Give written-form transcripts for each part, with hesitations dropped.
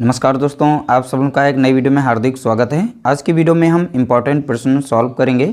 नमस्कार दोस्तों, आप सब का एक नई वीडियो में हार्दिक स्वागत है। आज की वीडियो में हम इम्पॉर्टेंट प्रश्न सॉल्व करेंगे।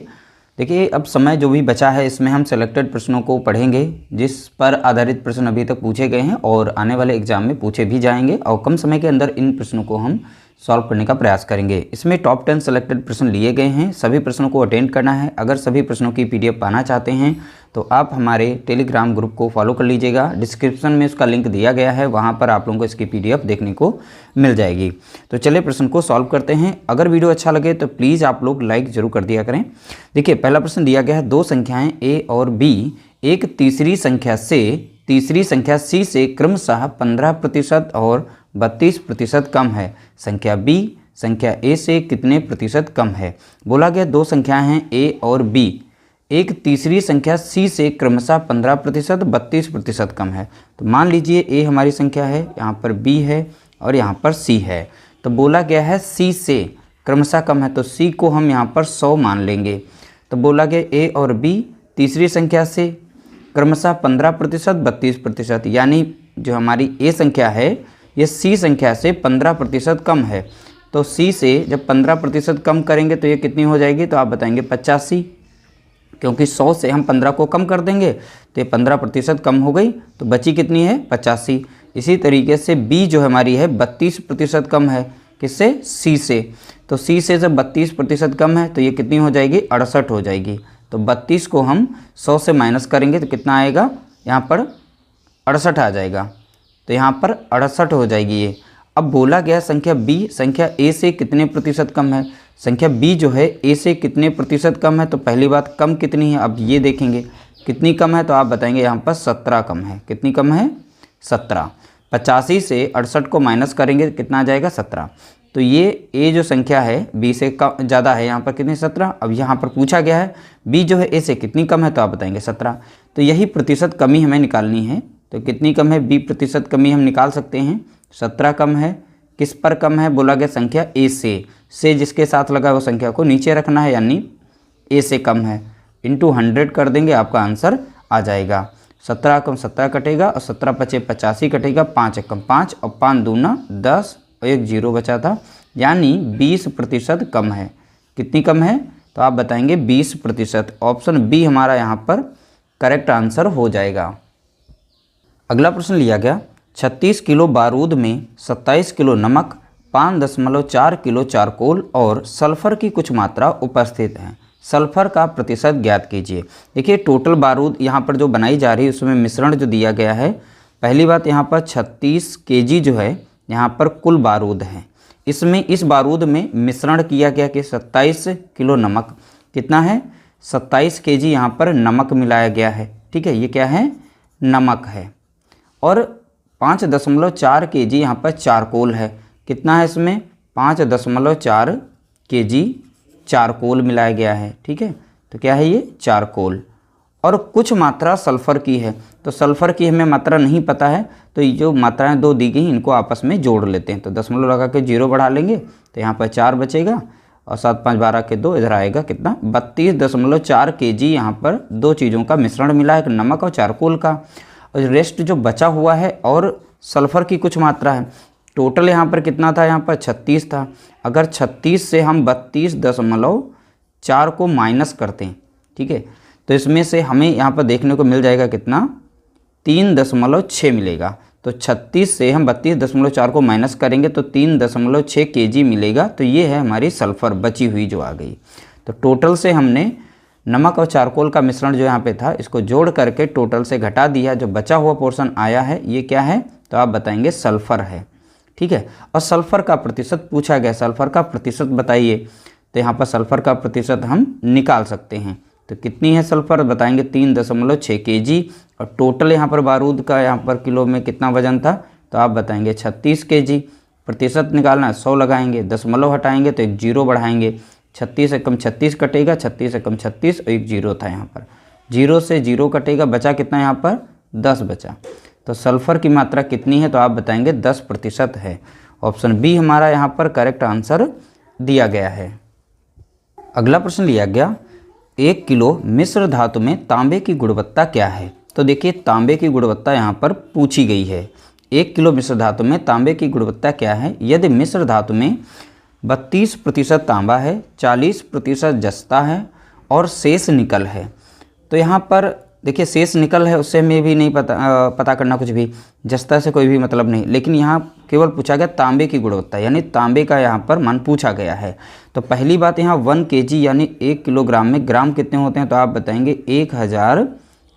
देखिए, अब समय जो भी बचा है इसमें हम सेलेक्टेड प्रश्नों को पढ़ेंगे जिस पर आधारित प्रश्न अभी तक पूछे गए हैं और आने वाले एग्जाम में पूछे भी जाएंगे और कम समय के अंदर इन प्रश्नों को हम सॉल्व करने का प्रयास करेंगे। इसमें टॉप 10 सेलेक्टेड प्रश्न लिए गए हैं, सभी प्रश्नों को अटेंड करना है। अगर सभी प्रश्नों की PDF पाना चाहते हैं तो आप हमारे टेलीग्राम ग्रुप को फॉलो कर लीजिएगा। डिस्क्रिप्शन में उसका लिंक दिया गया है, वहाँ पर आप लोगों को इसकी PDF देखने को मिल जाएगी। तो चलिए प्रश्न को सॉल्व करते हैं। अगर वीडियो अच्छा लगे तो प्लीज़ आप लोग लाइक जरूर कर दिया करें। देखिए, पहला प्रश्न दिया गया है, दो संख्याएँ A और B एक तीसरी संख्या C से क्रमशः 15% और 32% कम है। संख्या B संख्या A से कितने प्रतिशत कम है? बोला गया दो संख्याएं हैं A और B, एक तीसरी संख्या C से क्रमशः 15% 32% कम है। तो मान लीजिए A हमारी संख्या है, यहाँ पर B है और यहाँ पर C है। तो बोला गया है C से क्रमशः कम है, तो C को हम यहाँ पर 100 मान लेंगे। तो बोला गया A और B तीसरी संख्या से क्रमशः 15% 32%, यानी जो हमारी A संख्या है ये C संख्या से 15% कम है। तो C से जब 15% कम करेंगे तो ये कितनी हो जाएगी? तो आप बताएंगे 85, क्योंकि 100 से हम 15 को कम कर देंगे तो ये 15% कम हो गई, तो बची कितनी है? 85। इसी तरीके से B जो हमारी है 32% कम है, किससे? C से। तो C से जब 32% कम है तो ये कितनी हो जाएगी? 68 हो जाएगी। तो 32 को हम 100 से माइनस करेंगे तो कितना आएगा? यहाँ पर 68 आ जाएगा। तो यहाँ पर 68 हो जाएगी ये। अब बोला गया संख्या B संख्या A से कितने प्रतिशत कम है? संख्या B जो है A से कितने प्रतिशत कम है? तो पहली बात कम कितनी है, अब ये देखेंगे कितनी कम है। तो आप बताएंगे यहाँ पर 17 कम है। कितनी कम है? 17। 85 से 68 को माइनस करेंगे कितना आ जाएगा? 17। तो ये A जो संख्या है B से कम ज़्यादा है, यहाँ पर कितनी? 17। अब यहाँ पर पूछा गया है B जो है A से कितनी कम है, तो आप बताएंगे 17। तो यही प्रतिशत कमी हमें निकालनी है। तो कितनी कम है? B प्रतिशत कमी हम निकाल सकते हैं, 17 कम है। किस पर कम है? बोला गया संख्या A से जिसके साथ लगा वो संख्या को नीचे रखना है, यानी A से कम है। इंटू 100 कर देंगे, आपका आंसर आ जाएगा। 17 कम 17 कटेगा और 17 पचे 85 कटेगा, 5 कम 5 और 5 दूना 10 और एक 0 बचा था, यानी 20% कम है। कितनी कम है? तो आप बताएंगे 20%। ऑप्शन B हमारा यहाँ पर करेक्ट आंसर हो जाएगा। अगला प्रश्न लिया गया, 36 किलो बारूद में 27 किलो नमक, 5.4 किलो चारकोल और सल्फर की कुछ मात्रा उपस्थित है। सल्फर का प्रतिशत ज्ञात कीजिए। देखिए, टोटल बारूद यहाँ पर जो बनाई जा रही है उसमें मिश्रण जो दिया गया है, पहली बात यहाँ पर 36 kg जो है यहाँ पर कुल बारूद है। इसमें इस बारूद में मिश्रण किया गया कि 27 किलो नमक, कितना है? 27 kg यहाँ पर नमक मिलाया गया है। ठीक है, ये क्या है? नमक है। और 5.4 kg यहाँ पर चारकोल है। कितना है इसमें? 5.4 kg चारकोल मिलाया गया है। ठीक है, तो क्या है ये? चारकोल। और कुछ मात्रा सल्फ़र की है। तो सल्फ़र की हमें मात्रा नहीं पता है, तो ये जो मात्राएं दो दी गई इनको आपस में जोड़ लेते हैं। तो दशमलव लगा के 0 बढ़ा लेंगे तो यहाँ पर 4 बचेगा और 7 5 12 के 2, इधर आएगा कितना? 32.4 kg यहाँ पर दो चीज़ों का मिश्रण मिला है, नमक और चारकोल का। और रेस्ट जो बचा हुआ है और सल्फ़र की कुछ मात्रा है। टोटल यहाँ पर कितना था? यहाँ पर 36 था। अगर 36 से हम 32.4 को माइनस करते हैं, ठीक है, तो इसमें से हमें यहाँ पर देखने को मिल जाएगा कितना? 3.6 मिलेगा। तो 36 से हम 32.4 को माइनस करेंगे तो 3.6 kg मिलेगा। तो ये है हमारी सल्फ़र बची हुई जो आ गई। तो टोटल से हमने नमक और चारकोल का मिश्रण जो यहाँ पे था इसको जोड़ करके टोटल से घटा दिया, जो बचा हुआ पोर्शन आया है ये क्या है? तो आप बताएंगे सल्फ़र है। ठीक है, और सल्फ़र का प्रतिशत पूछा गया, सल्फ़र का प्रतिशत बताइए। तो यहाँ पर सल्फ़र का प्रतिशत हम निकाल सकते हैं। तो कितनी है सल्फ़र? बताएंगे 3.6 kg। और टोटल यहाँ पर बारूद का यहाँ पर किलो में कितना वजन था? तो आप बताएंगे 36 kg। प्रतिशत निकालना है, 100 लगाएंगे, दशमलव हटाएंगे तो एक 0 बढ़ाएंगे, 36 से कम 36 कटेगा, 36 से कम 36 और एक 0 था यहाँ पर, 0 से 0 कटेगा, बचा कितना यहाँ पर? 10 बचा। तो सल्फ़र की मात्रा कितनी है? तो आप बताएंगे 10% है। ऑप्शन B हमारा यहाँ पर करेक्ट आंसर दिया गया है। अगला प्रश्न लिया गया, 1 किलो मिश्र धातु में तांबे की गुणवत्ता क्या है? तो देखिए, तांबे की गुणवत्ता यहाँ पर पूछी गई है। 1 किलो मिश्र धातु में तांबे की गुणवत्ता क्या है? यदि मिश्र धातु में 32% तांबा है, 40% जस्ता है और शेष निकल है। तो यहाँ पर देखिए शेष निकल है, उससे हमें भी नहीं पता करना कुछ भी, जस्ता से कोई भी मतलब नहीं, लेकिन यहाँ केवल पूछा गया तांबे की गुणवत्ता, यानी तांबे का यहाँ पर मान पूछा गया है। तो पहली बात यहाँ 1 kg यानी 1 किलोग्राम में ग्राम कितने होते हैं? तो आप बताएंगे 1000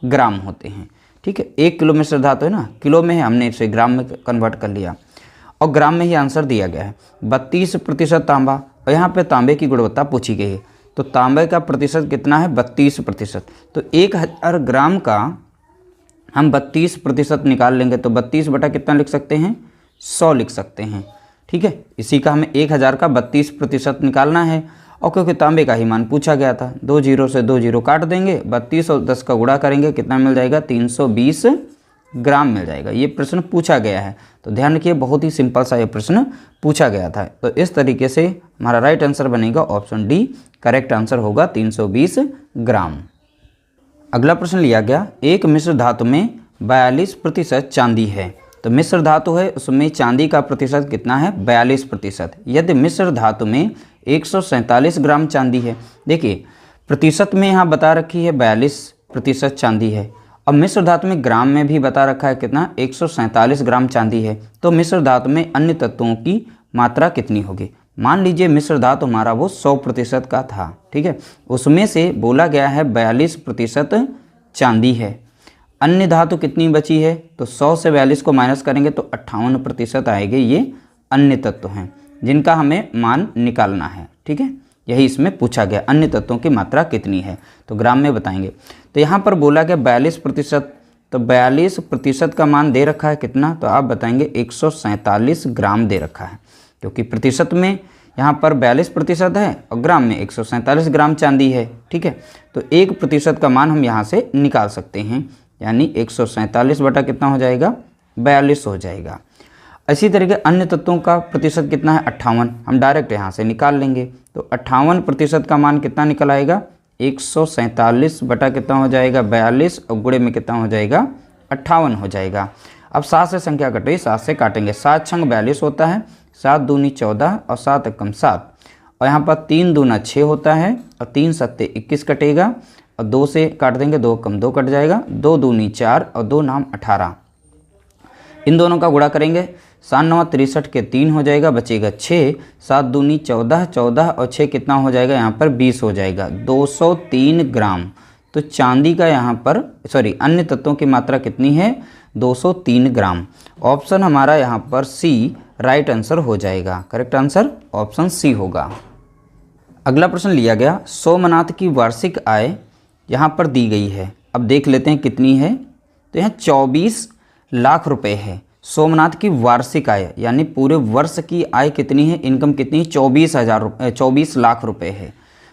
ग्राम होते हैं। ठीक है, 1 किलो मिश्र धातु है ना, किलो में है, हमने इसे ग्राम में कन्वर्ट कर लिया और ग्राम में ही आंसर दिया गया है। 32% तांबा, और यहाँ पे तांबे की गुणवत्ता पूछी गई है, तो तांबे का प्रतिशत कितना है? 32%। तो 1000 ग्राम का हम 32% निकाल लेंगे, तो 32 बटा कितना लिख सकते हैं? 100 लिख सकते हैं। ठीक है, इसी का हमें 1000 का 32% निकालना है, और क्योंकि तांबे का ही मान पूछा गया था, 2 जीरो से 2 जीरो काट देंगे, 32 और 10 का गुणा करेंगे, कितना मिल जाएगा? 320 ग्राम मिल जाएगा। ये प्रश्न पूछा गया है, तो ध्यान रखिए बहुत ही सिंपल सा ये प्रश्न पूछा गया था। तो इस तरीके से हमारा राइट आंसर बनेगा ऑप्शन डी, करेक्ट आंसर होगा 320 ग्राम। अगला प्रश्न लिया गया, एक मिश्र धातु में 42% चांदी है। तो मिश्र धातु है, उसमें चांदी का प्रतिशत कितना है? 42%। यदि मिश्र धातु में 147 ग्राम चांदी है, देखिए प्रतिशत में यहाँ बता रखी है 42% चांदी है, अब मिश्र धातु में ग्राम में भी बता रखा है कितना? 147 ग्राम चांदी है। तो मिश्र धातु में अन्य तत्वों की मात्रा कितनी होगी? मान लीजिए मिश्र धातु हमारा वो 100% का था, ठीक है, उसमें से बोला गया है 42% चांदी है, अन्य धातु कितनी बची है? तो 100 से 42 को माइनस करेंगे तो 58% आएंगे। ये अन्य तत्व हैं जिनका हमें मान निकालना है। ठीक है, यही इसमें पूछा गया, अन्य तत्वों की मात्रा कितनी है, तो ग्राम में बताएंगे। तो यहाँ पर बोला गया 42%, तो 42% का मान दे रखा है कितना? तो आप बताएंगे 147 ग्राम दे रखा है, क्योंकि प्रतिशत में यहाँ पर 42% है और ग्राम में 147 ग्राम चांदी है। ठीक है, तो 1% का मान हम यहाँ से निकाल सकते हैं, यानी 147 बटा कितना हो जाएगा? 42 हो जाएगा। इसी तरीके अन्य तत्वों का प्रतिशत कितना है? 58, हम डायरेक्ट यहाँ से निकाल लेंगे, तो 58% का मान कितना निकल आएगा? 147 बटा कितना हो जाएगा? 42, और गुणे में कितना हो जाएगा? 58 हो जाएगा। अब 7 से संख्या कटेगी, 7 से काटेंगे, 7 छंग 42 होता है, 7 दूनी 14 और 7 एकम 7, और यहाँ पर 3 दूना 6 होता है और 3 सत्ते 21 कटेगा, और 2 से काट देंगे, 2 कम 2 कट जाएगा, 2 दूनी 4 और 2 नाम 18। इन दोनों का गुणा करेंगे, 7 9 63 के 3 हो जाएगा, बचेगा 6, 7 दूनी 14, 14 और 6 कितना हो जाएगा? यहाँ पर 20 हो जाएगा, 203 ग्राम। तो चांदी का यहाँ पर अन्य तत्वों की मात्रा कितनी है? 203 ग्राम। ऑप्शन हमारा यहाँ पर सी राइट आंसर हो जाएगा, करेक्ट आंसर ऑप्शन सी होगा। अगला प्रश्न लिया गया, सोमनाथ की वार्षिक आय यहाँ पर दी गई है, अब देख लेते हैं कितनी है। तो यहाँ 24 लाख रुपए है। सोमनाथ की वार्षिक आय यानी पूरे वर्ष की आय कितनी है? इनकम कितनी? 24 लाख रुपए है।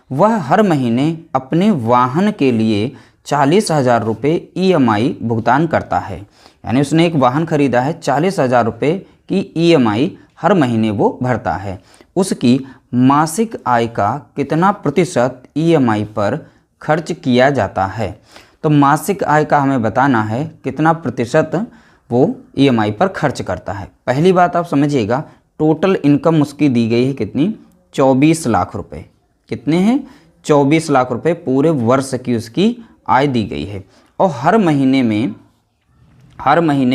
वह हर महीने अपने वाहन के लिए 40,000 रुपये EMI भुगतान करता है, यानी उसने एक वाहन खरीदा है, 40,000 रुपये की EMI हर महीने वो भरता है। उसकी मासिक आय का कितना प्रतिशत EMI पर खर्च किया जाता है? तो मासिक आय का हमें बताना है कितना प्रतिशत वो EMI पर खर्च करता है। पहली बात आप समझिएगा, टोटल इनकम उसकी दी गई है कितनी? 24 लाख रुपए। कितने हैं? 24 लाख रुपए पूरे वर्ष की उसकी आय दी गई है, और हर महीने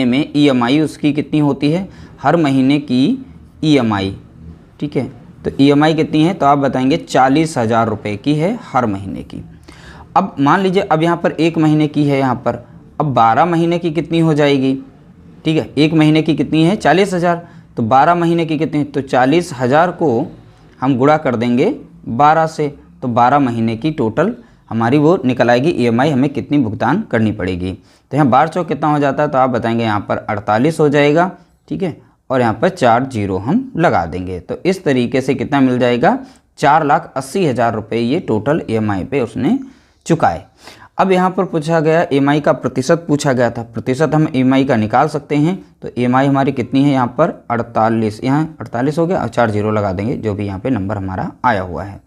में EMI उसकी कितनी होती है? हर महीने की EMI, ठीक है, तो EMI कितनी है? तो आप बताएंगे 40,000 रुपये की है हर महीने की। अब मान लीजिए, अब यहाँ पर 1 महीने की है, यहाँ पर अब 12 महीने की कितनी हो जाएगी? ठीक है, 1 महीने की कितनी है? 40,000, तो 12 महीने की कितनी? तो 40,000 को हम गुणा कर देंगे 12 से, तो 12 महीने की टोटल हमारी वो निकल आएगी EMI हमें कितनी भुगतान करनी पड़ेगी। तो यहाँ 12 चौक कितना हो जाता है? तो आप बताएंगे यहाँ पर 48 हो जाएगा, ठीक है, और यहाँ पर 4 जीरो हम लगा देंगे। तो इस तरीके से कितना मिल जाएगा? 4,80,000 रुपये ये टोटल EMI पे उसने चुकाए। अब यहाँ पर पूछा गया EMI का प्रतिशत पूछा गया था, प्रतिशत हम EMI का निकाल सकते हैं। तो EMI हमारी कितनी है? यहाँ पर 48, यहाँ 48 हो गया और 4 जीरो लगा देंगे, जो भी यहाँ पे नंबर हमारा आया हुआ है।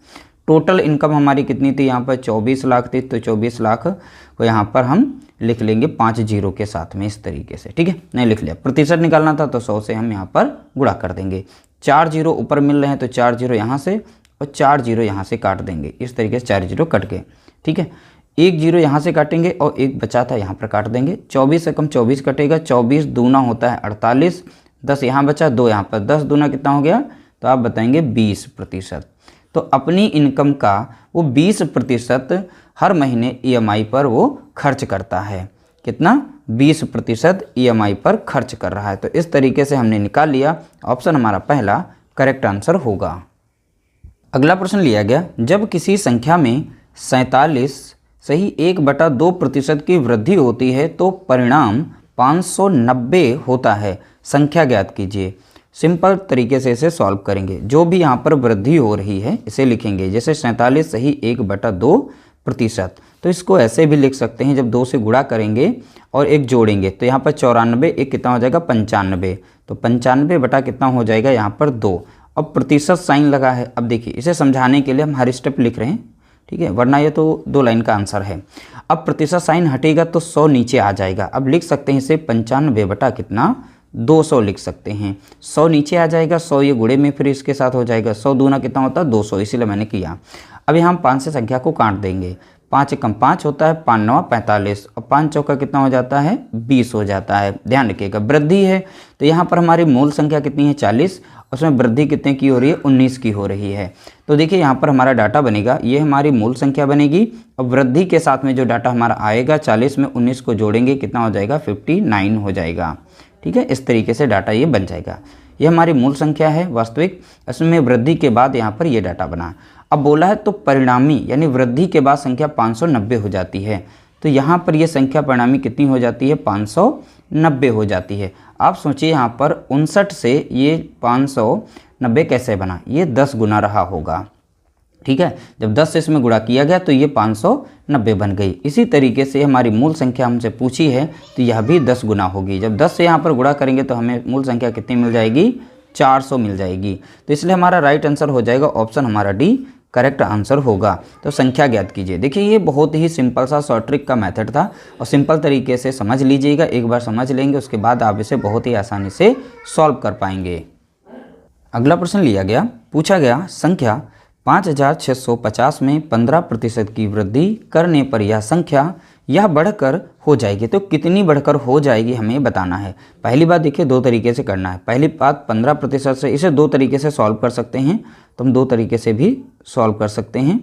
टोटल इनकम हमारी कितनी थी? यहाँ पर 24 लाख थी, तो 24 लाख को यहाँ पर हम लिख लेंगे 5 जीरो के साथ में इस तरीके से, ठीक है। नहीं लिख लिया, प्रतिशत निकालना था तो 100 से हम यहाँ पर गुणा कर देंगे। 4 जीरो ऊपर मिल रहे हैं तो 4 जीरो यहाँ से और 4 जीरो यहाँ से काट देंगे, इस तरीके से 4 जीरो कट गए, ठीक है। 1 जीरो यहाँ से काटेंगे और 1 बचा था यहाँ पर काट देंगे। 24 से कम 24 कटेगा, 24 दूना होता है 48, 10 यहाँ बचा, 2 यहाँ पर, 10 दूना कितना हो गया, तो आप बताएंगे 20%। तो अपनी इनकम का वो 20% हर महीने EMI पर वो खर्च करता है। कितना? 20% EMI पर खर्च कर रहा है। तो इस तरीके से हमने निकाल लिया, ऑप्शन हमारा पहला करेक्ट आंसर होगा। अगला प्रश्न लिया गया, जब किसी संख्या में 47 सही 1/2% की वृद्धि होती है तो परिणाम 590 होता है, संख्या ज्ञात कीजिए। सिंपल तरीके से इसे सॉल्व करेंगे। जो भी यहाँ पर वृद्धि हो रही है इसे लिखेंगे, जैसे 47 सही 1/2%, तो इसको ऐसे भी लिख सकते हैं, जब 2 से गुणा करेंगे और 1 जोड़ेंगे तो यहाँ पर 94, एक कितना हो जाएगा 95, तो 95 बटा कितना हो जाएगा यहाँ पर 2। अब प्रतिशत साइन लगा है। अब देखिए इसे समझाने के लिए हम हर स्टेप लिख रहे हैं, ठीक है, वरना ये तो 2 लाइन का आंसर है। अब प्रतिशत साइन हटेगा तो 100 नीचे आ जाएगा। अब लिख सकते हैं इसे 95 बटा कितना 200 लिख सकते हैं। 100 नीचे आ जाएगा, 100 ये गुणे में फिर इसके साथ हो जाएगा, 100 दूना कितना होता है 200, इसीलिए मैंने किया। अब यहाँ हम 5 से संख्या को काट देंगे, 5 कम 5 होता है, 5 9 45 और 5 चौका कितना हो जाता है 20 हो जाता है। ध्यान रखिएगा वृद्धि है तो यहाँ पर हमारी मूल संख्या कितनी है 40, उसमें वृद्धि कितने की हो रही है 19 की हो रही है। तो देखिए यहाँ पर हमारा डाटा बनेगा, ये हमारी मूल संख्या बनेगी और वृद्धि के साथ में जो डाटा हमारा आएगा 40 में 19 को जोड़ेंगे कितना हो जाएगा 59 हो जाएगा, ठीक है। इस तरीके से डाटा ये बन जाएगा। ये हमारी मूल संख्या है वास्तविक, इसमें वृद्धि के बाद यहाँ पर ये डाटा बना। अब बोला है तो परिणामी यानी वृद्धि के बाद संख्या 590 हो जाती है, तो यहाँ पर ये संख्या परिणामी कितनी हो जाती है 590 हो जाती है। आप सोचिए यहाँ पर 59 से ये 590 कैसे बना, ये 10 गुना रहा होगा, ठीक है। जब 10 से इसमें गुणा किया गया तो ये 590 बन गई। इसी तरीके से हमारी मूल संख्या हमसे पूछी है तो यह भी 10 गुना होगी। जब 10 से यहाँ पर गुणा करेंगे तो हमें मूल संख्या कितनी मिल जाएगी 400 मिल जाएगी। तो इसलिए हमारा राइट आंसर हो जाएगा ऑप्शन हमारा डी करेक्ट आंसर होगा। तो संख्या ज्ञात कीजिए। देखिए ये बहुत ही सिंपल सा शॉर्ट ट्रिक का मेथड था और सिंपल तरीके से समझ लीजिएगा। एक बार समझ लेंगे उसके बाद आप इसे बहुत ही आसानी से सॉल्व कर पाएंगे। अगला प्रश्न लिया गया, पूछा गया संख्या 5650 में 15% की वृद्धि करने पर यह बढ़कर हो जाएगी। तो कितनी बढ़कर हो जाएगी हमें बताना है। पहली बात देखिए 2 तरीके से करना है। पहली बात 15% से, इसे 2 तरीके से सॉल्व कर सकते हैं, तो हम 2 तरीके से भी सॉल्व कर सकते हैं।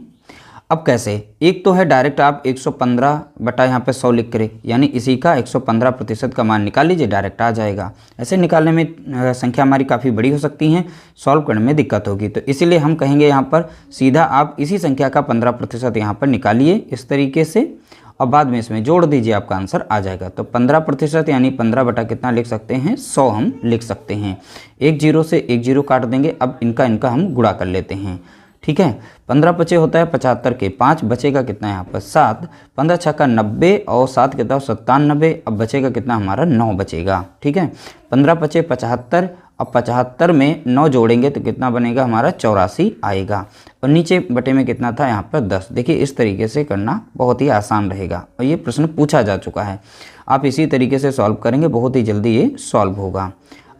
अब कैसे, एक तो है डायरेक्ट आप 115 बटा यहाँ पे 100 लिख करें, यानी इसी का 115% का मान निकाल लीजिए, डायरेक्ट आ जाएगा। ऐसे निकालने में संख्या हमारी काफ़ी बड़ी हो सकती हैं, सॉल्व करने में दिक्कत होगी, तो इसीलिए हम कहेंगे यहाँ पर सीधा आप इसी संख्या का 15% यहाँ पर निकालिए इस तरीके से और बाद में इसमें जोड़ दीजिए, आपका आंसर आ जाएगा। तो 15% यानी 15 बटा कितना लिख सकते हैं 100 हम लिख सकते हैं। 1 जीरो से 1 जीरो काट देंगे। अब इनका हम गुणा कर लेते हैं, ठीक है। 15 पचे होता है 75 के, 5 बचेगा कितना यहाँ पर 7, 15 छक्का 90 और 7 कितना 97। अब बचेगा कितना हमारा 9 बचेगा, ठीक है। 15 पचे 75, अब 75 में 9 जोड़ेंगे तो कितना बनेगा हमारा 84 आएगा और नीचे बटे में कितना था यहाँ पर 10। देखिए इस तरीके से करना बहुत ही आसान रहेगा और ये प्रश्न पूछा जा चुका है। आप इसी तरीके से सॉल्व करेंगे, बहुत ही जल्दी ये सॉल्व होगा।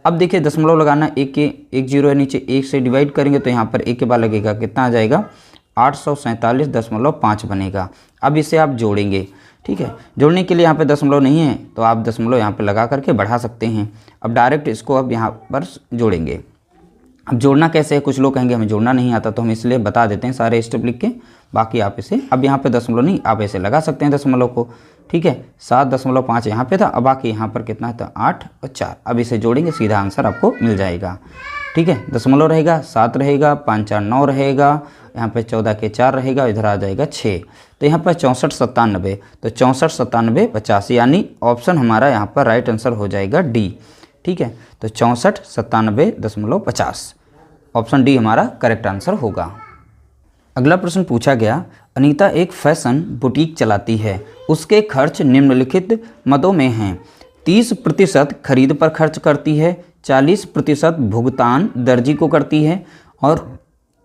अब देखिए दशमलव लगाना, 1 जीरो है नीचे, 1 से डिवाइड करेंगे तो यहाँ पर 1 के बाद लगेगा कितना आ जाएगा 847.5 बनेगा। अब इसे आप जोड़ेंगे, ठीक है। जोड़ने के लिए यहाँ पे दशमलव नहीं है तो आप दशमलव यहाँ पे लगा करके बढ़ा सकते हैं। अब डायरेक्ट इसको अब यहाँ पर जोड़ेंगे। अब जोड़ना कैसे है, कुछ लोग कहेंगे हमें जोड़ना नहीं आता, तो हम इसलिए बता देते हैं सारे स्टेप लिख के, बाकी आप इसे अब यहाँ पे दशमलव नहीं, आप ऐसे लगा सकते हैं दशमलव को, ठीक है। 7.5 यहाँ पे था, अब बाकी यहाँ पर कितना था 8 और 4। अब इसे जोड़ेंगे, सीधा आंसर आपको मिल जाएगा, ठीक है। दशमलव रहेगा, 7 रहेगा, 5 4 9 रहेगा, यहाँ पे 14 के 4 रहेगा, इधर आ जाएगा 6। तो यहाँ पर 64 97, तो 64 97 50, यानी ऑप्शन हमारा यहाँ पर राइट आंसर हो जाएगा डी, ठीक है। तो 64 97.50 ऑप्शन डी हमारा करेक्ट आंसर होगा। अगला प्रश्न पूछा गया, अनीता एक फैशन बुटीक चलाती है, उसके खर्च निम्नलिखित मदों में हैं। 30% खरीद पर खर्च करती है, 40% भुगतान दर्जी को करती है और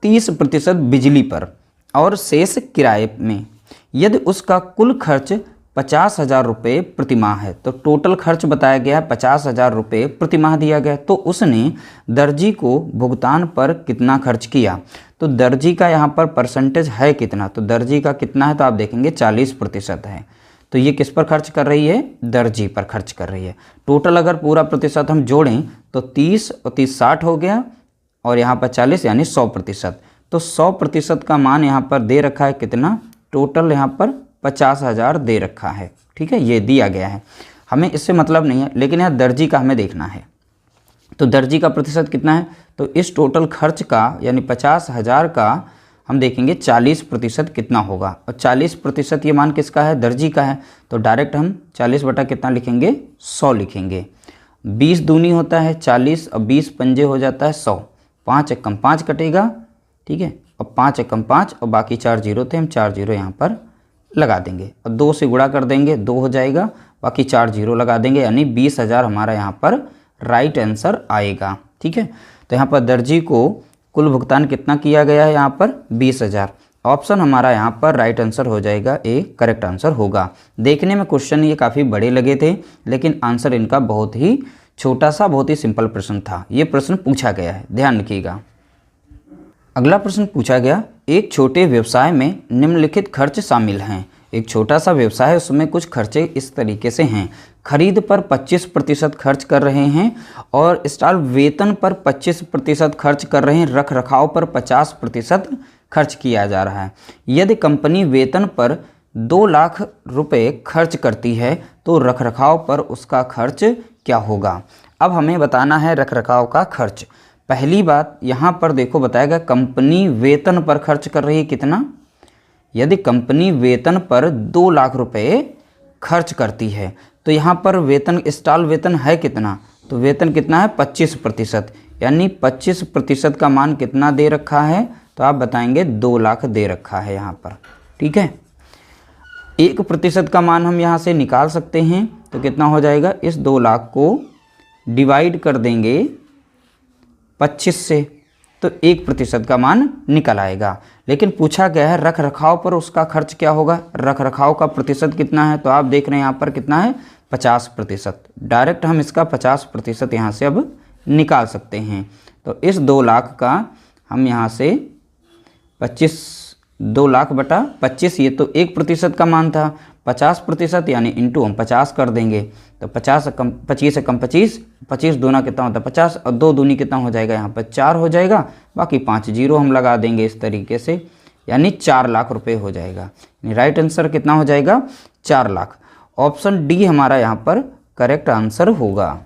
30% बिजली पर और शेष किराए में। यदि उसका कुल खर्च 50,000 रुपये प्रति माह है। तो टोटल खर्च बताया गया है 50,000 रुपये प्रति माह दिया गया। तो उसने दर्जी को भुगतान पर कितना खर्च किया। तो दर्जी का यहाँ पर परसेंटेज है कितना, तो दर्जी का कितना है, तो आप देखेंगे 40% है। तो ये किस पर खर्च कर रही है, दर्जी पर खर्च कर रही है। टोटल अगर पूरा प्रतिशत हम जोड़ें तो 30 और 30 60 हो गया, और यहाँ पर 40 यानी 100%। तो 100% का मान यहाँ पर दे रखा है कितना, टोटल यहाँ पर 50,000 दे रखा है। ठीक है, ये दिया गया है, हमें इससे मतलब नहीं है, लेकिन यहाँ दर्जी का हमें देखना है। तो दर्जी का प्रतिशत कितना है, तो इस टोटल खर्च का यानी 50,000 का हम देखेंगे 40% कितना होगा। और 40% ये मान किसका है, दर्जी का है। तो डायरेक्ट हम 40 बटा कितना लिखेंगे, 100 लिखेंगे। 20 दूनी होता है 40 और 20 पंजे हो जाता है 100। 5 एकम 5 कटेगा, ठीक है, और 5 एकम 5 और बाकी 4 जीरो थे, हम 4 जीरो यहाँ पर लगा देंगे और 2 से गुणा कर देंगे, 2 हो जाएगा, बाकी 4 जीरो लगा देंगे, यानी 20,000 हमारा यहाँ पर राइट आंसर आएगा। ठीक है, तो यहाँ पर दर्जी को कुल भुगतान कितना किया गया है, यहाँ पर 20,000। ऑप्शन हमारा यहाँ पर राइट आंसर हो जाएगा, ए करेक्ट आंसर होगा। देखने में क्वेश्चन ये काफ़ी बड़े लगे थे, लेकिन आंसर इनका बहुत ही छोटा सा, बहुत ही सिंपल प्रश्न था। ये प्रश्न पूछा गया है, ध्यान रखिएगा। अगला प्रश्न पूछा गया, एक छोटे व्यवसाय में निम्नलिखित खर्च शामिल हैं। एक छोटा सा व्यवसाय है, उसमें कुछ खर्चे इस तरीके से हैं। खरीद पर 25% खर्च कर रहे हैं, और स्टाफ वेतन पर 25% खर्च कर रहे हैं, रख रखाव पर 50% खर्च किया जा रहा है। यदि कंपनी वेतन पर 2 लाख रुपए खर्च करती है तो रख रखाव पर उसका खर्च क्या होगा। अब हमें बताना है रख रखाव का खर्च। पहली बात यहाँ पर देखो बताया गया कंपनी वेतन पर खर्च कर रही है कितना, यदि कंपनी वेतन पर 2 लाख रुपए खर्च करती है तो यहाँ पर वेतन स्टाल वेतन है कितना, तो वेतन कितना है 25%, यानी 25% का मान कितना दे रखा है, तो आप बताएंगे 2 लाख दे रखा है यहाँ पर। ठीक है, 1% का मान हम यहाँ से निकाल सकते हैं, तो कितना हो जाएगा, इस 2 लाख को डिवाइड कर देंगे 25 से, तो 1% का मान निकल आएगा। लेकिन पूछा गया है रख रखाव पर उसका खर्च क्या होगा, रख रखाव का प्रतिशत कितना है, तो आप देख रहे हैं यहाँ पर कितना है 50%। डायरेक्ट हम इसका 50% यहाँ से अब निकाल सकते हैं। तो इस 2 लाख का हम यहाँ से 2 लाख बटा 25, ये तो 1% का मान था, 50% यानी इंटू हम 50 कर देंगे, तो 50 से कम 25 से कम 25, 25 दूना कितना होता है 50, और 2 दूनी कितना हो जाएगा यहाँ पर 4 हो जाएगा, बाकी 5 जीरो हम लगा देंगे इस तरीके से, यानी 4 लाख रुपए हो जाएगा। यानी राइट आंसर कितना हो जाएगा 4 लाख। ऑप्शन डी हमारा यहाँ पर करेक्ट आंसर होगा।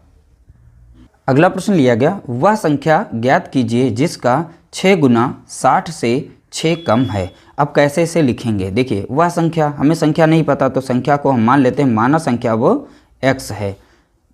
अगला प्रश्न लिया गया, वह संख्या ज्ञात कीजिए जिसका 6 गुना 60 से 6 कम है। अब कैसे इसे लिखेंगे, देखिए वह संख्या, हमें संख्या नहीं पता तो संख्या को हम मान लेते हैं, माना संख्या वो x है।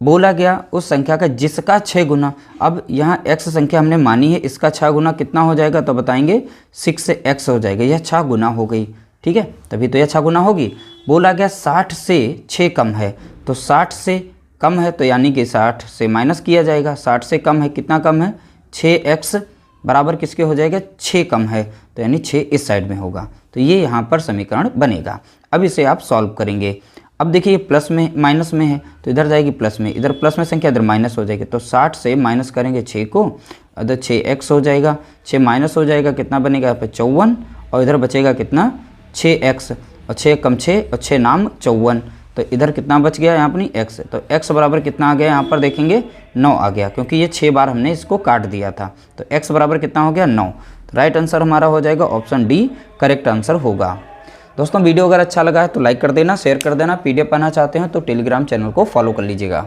बोला गया उस संख्या का जिसका 6 गुना, अब यहाँ x संख्या हमने मानी है, इसका 6 गुना कितना हो जाएगा, तो बताएंगे 6 से x हो जाएगा, यह 6 गुना हो गई। ठीक है, तभी तो यह 6 गुना होगी। बोला गया 60 से 6 कम है, तो 60 से कम है तो यानी कि 60 से माइनस किया जाएगा, 60 से कम है, कितना कम है 6x बराबर किसके हो जाएगा 6 कम है, तो यानी 6 इस साइड में होगा। तो ये यहाँ पर समीकरण बनेगा। अब इसे आप सॉल्व करेंगे। अब देखिए प्लस में माइनस में है तो इधर जाएगी प्लस में, इधर प्लस में संख्या इधर माइनस हो जाएगी, तो 60 से माइनस करेंगे 6 को, इधर 6x हो जाएगा, 6 माइनस हो जाएगा, कितना बनेगा यहाँ पे 54, और इधर बचेगा कितना 6x, और 6 कम 6 और 6 नाम 54, तो इधर कितना बच गया यहाँ अपनी x, तो x बराबर कितना आ गया यहाँ पर देखेंगे 9 आ गया, क्योंकि ये 6 बार हमने इसको काट दिया था, तो x बराबर कितना हो गया 9। तो राइट आंसर हमारा हो जाएगा ऑप्शन डी करेक्ट आंसर होगा। दोस्तों वीडियो अगर अच्छा लगा है तो लाइक कर देना, शेयर कर देना, PDF पढ़ना चाहते हैं तो टेलीग्राम चैनल को फॉलो कर लीजिएगा।